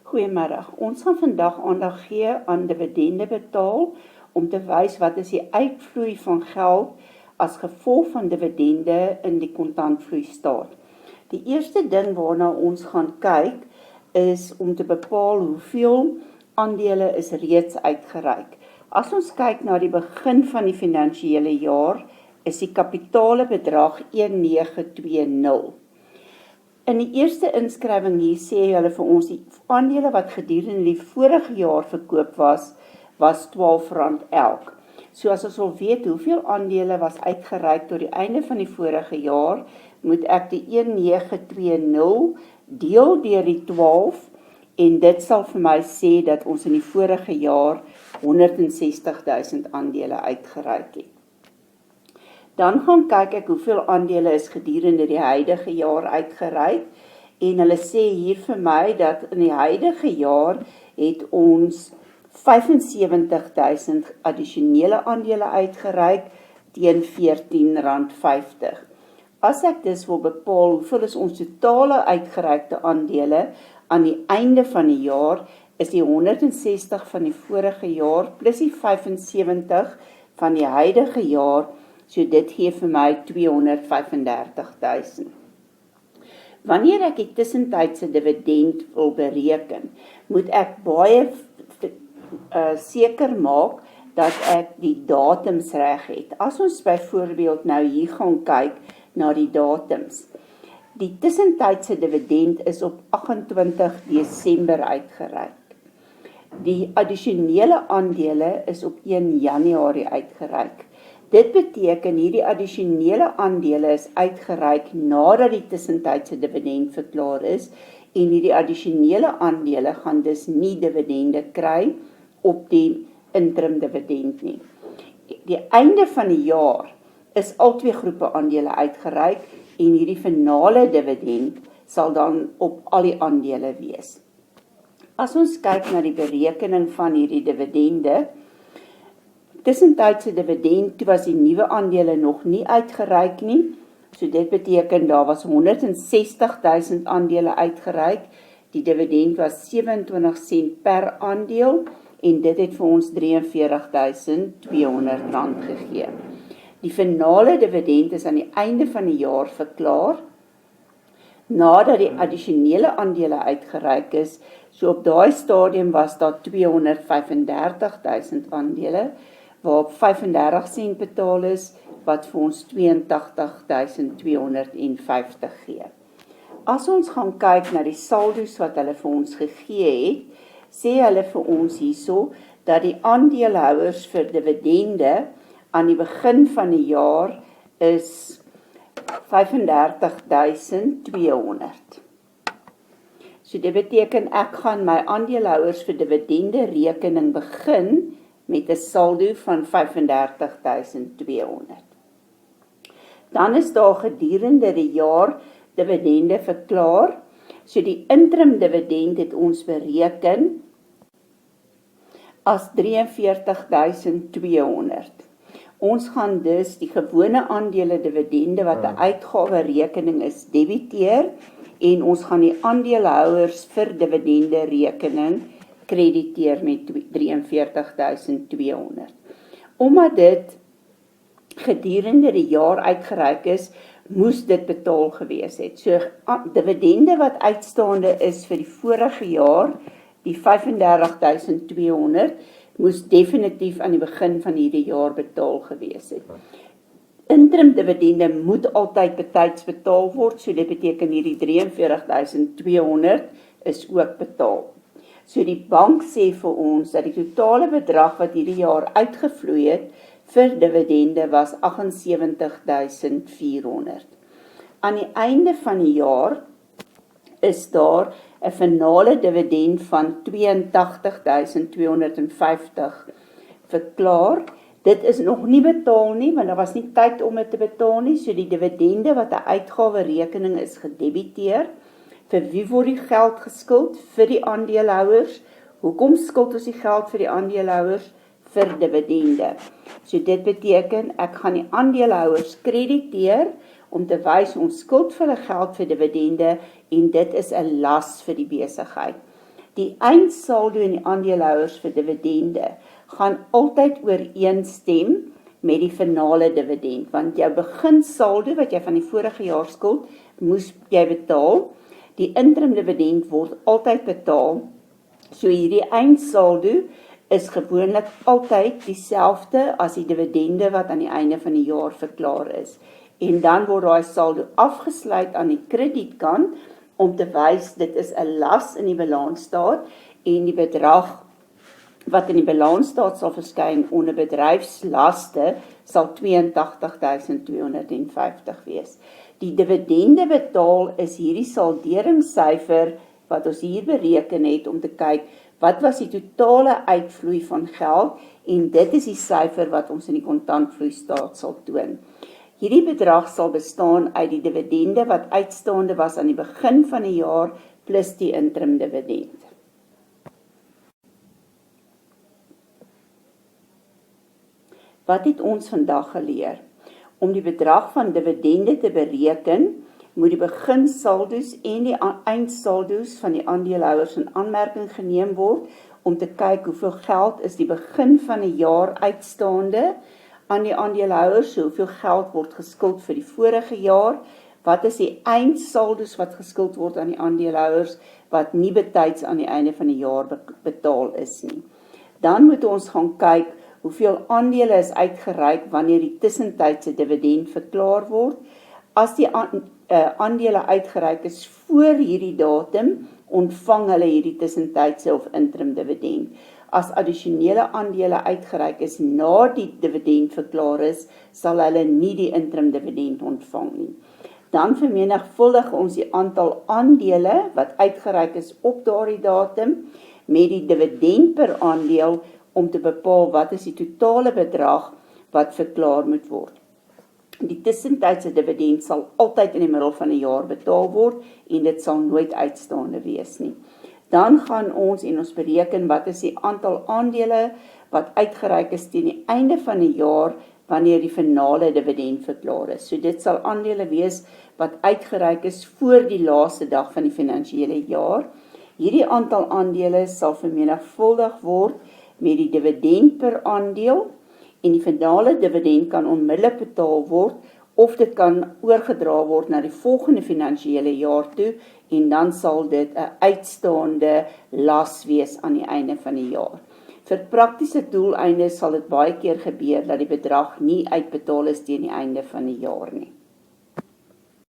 Goeiemiddag. Ons gaan vandag aandag gee aan dividende betaal om te wys wat is die uitvloei van geld as gevolg van dividende in die kontantvloei staat. Die eerste ding waarna ons gaan kyk is om te bepaal hoeveel aandele is reeds uitgereik. As ons kyk na die begin van die finansiële jaar, is die kapitale bedrag 1920. In die eerste inskrywing hier sê hulle vir ons die aandele wat gedurende die vorige jaar verkoop was R12 elk. So as ons wil weet hoeveel aandele was uitgereik tot die einde van die vorige jaar, moet ek die 1920 deel deur die 12 en dit sal vir my sê dat ons in die vorige jaar 160.000 aandele uitgereik het. Dan gaan kyk ek hoeveel aandele is gedurende die huidige jaar uitgereik en hulle sê hier vir my dat in die huidige jaar het ons 75.000 addisionele aandele uitgereik teen R14.50. As ek dus wil bepaal hoeveel is ons totale uitgereikte aandele aan die einde van die jaar, is die 160 van die vorige jaar plus die 75 van die huidige jaar, so dit gee vir my 235.000. Wanneer ek die tussentydse dividend wil bereken, moet ek baie seker maak dat ek die datums reg het. As ons byvoorbeeld nou hier gaan kyk na die datums. Die tussentydse dividend is op 28 Desember uitgereik. Die addisionele aandele is op 1 Januarie uitgereik. Dit beteken hierdie addisionele aandele is uitgereik nadat die tussentydse dividend verklaar is en hierdie addisionele aandele gaan dus nie dividende kry op die interim dividend nie. Die einde van die jaar is al twee groepe aandele uitgereik en hierdie finale dividend sal dan op al die aandele wees. As ons kyk na die berekening van hierdie dividende, tussentydse dividend, toe was die nuwe aandele nog nie uitgereik nie, so dit beteken daar was 160.000 aandele uitgereik, die dividend was 27 sent per aandeel, en dit het vir ons R43.200 gegee. Die finale dividend is aan die einde van die jaar verklaar, nadat die addisionele aandele uitgereik is, so op daai stadium was daar 235.000 aandele, waarop 35 sent betaal is, wat vir ons 82.250 gee. As ons gaan kyk na die saldo's wat hulle vir ons gegee het, sê hulle vir ons hierso, dat die aandeelhouers vir dividende aan die begin van die jaar is 35.200. So dit beteken ek gaan my aandeelhouers vir dividende rekening begin met 'n saldo van 35.200. Dan is daar gedurende die jaar dividende verklaar. So die interim dividend het ons bereken as 43.200. Ons gaan dus die gewone aandele dividende wat 'n uitgawe rekening is debiteer en ons gaan die aandeelhouers vir dividende rekening krediteer met 43.200. Omdat dit gedurende die jaar uitgereik is, moes dit betaal gewees het. So dividende wat uitstaande is vir die vorige jaar, die 35.200, moes definitief aan die begin van hierdie jaar betaal gewees het. Interim dividende moet altyd betyds betaal word, so dit beteken hierdie 43.200 is ook betaal. So die bank sê vir ons dat die totale bedrag wat hierdie jaar uitgevloei het vir dividende was 78.400. Aan die einde van die jaar is daar 'n finale dividend van 82.250 verklaar. Dit is nog nie betaal nie, want daar was nie tyd om dit te betaal nie, so die dividende wat 'n uitgawe rekening is gedebiteer. Vir wie word die geld geskuld? Vir die aandeelhouers. Hoekom skuld ons die geld vir die aandeelhouers? Vir dividende. So dit beteken, ek gaan die aandeelhouers krediteer om te wys ons skuld vir hulle geld vir dividende en dit is 'n las vir die besigheid. Die eindsaldo en die aandeelhouers vir dividende gaan altyd ooreenstem met die finale dividend, want jou beginsaldo wat jy van die vorige jaar skuld, moes jy betaal. Die interim dividend word altyd betaal, so hierdie eindsaldo is gewoonlik altyd dieselfde as die dividende wat aan die einde van die jaar verklaar is. En dan word daai saldo afgesluit aan die kredietkant om te wys dit is 'n las in die balansstaat en die bedrag wat in die balansstaat sal verskyn onder bedryfslaste sal 82.250 wees. Die dividende betaal is hierdie salderingssyfer wat ons hier bereken het om te kyk wat was die totale uitvloei van geld en dit is die syfer wat ons in die kontantvloeistaat sal toon. Hierdie bedrag sal bestaan uit die dividende wat uitstaande was aan die begin van die jaar plus die interim dividend. Wat het ons vandag geleer? Om die bedrag van dividende te bereken, moet die beginsaldo's en die eindsaldo's van die aandeelhouers in aanmerking geneem word om te kyk hoeveel geld is die begin van die jaar uitstaande aan die aandeelhouers, hoeveel geld word geskuld vir die vorige jaar, wat is die eindsaldo's wat geskuld word aan die aandeelhouers wat nie betyds aan die einde van die jaar betaal is nie. Dan moet ons gaan kyk hoeveel aandele is uitgereik wanneer die tussentydse dividend verklaar word. As die aandele uitgereik is voor hierdie datum, ontvang hulle hierdie tussentydse of interim dividend. As addisionele aandele uitgereik is na die dividend verklaar is, sal hulle nie die interim dividend ontvang nie. Dan vermenigvuldig ons die aantal aandele wat uitgereik is op daardie datum met die dividend per aandeel om te bepaal wat is die totale bedrag wat verklaar moet word. Die tussentydse dividend sal altyd in die middel van die jaar betaal word en dit sal nooit uitstaande wees nie. Dan gaan ons en ons bereken wat is die aantal aandele wat uitgereik is teen die einde van die jaar wanneer die finale dividend verklaar is. So dit sal aandele wees wat uitgereik is voor die laaste dag van die finansiële jaar. Hierdie aantal aandele sal vermenigvuldig word met die dividend per aandeel en die finale dividend kan onmiddellik betaal word of dit kan oorgedra word na die volgende finansiële jaar toe en dan sal dit 'n uitstaande las wees aan die einde van die jaar. Vir praktiese doeleindes sal dit baie keer gebeur dat die bedrag nie uitbetaal is teen die einde van die jaar nie.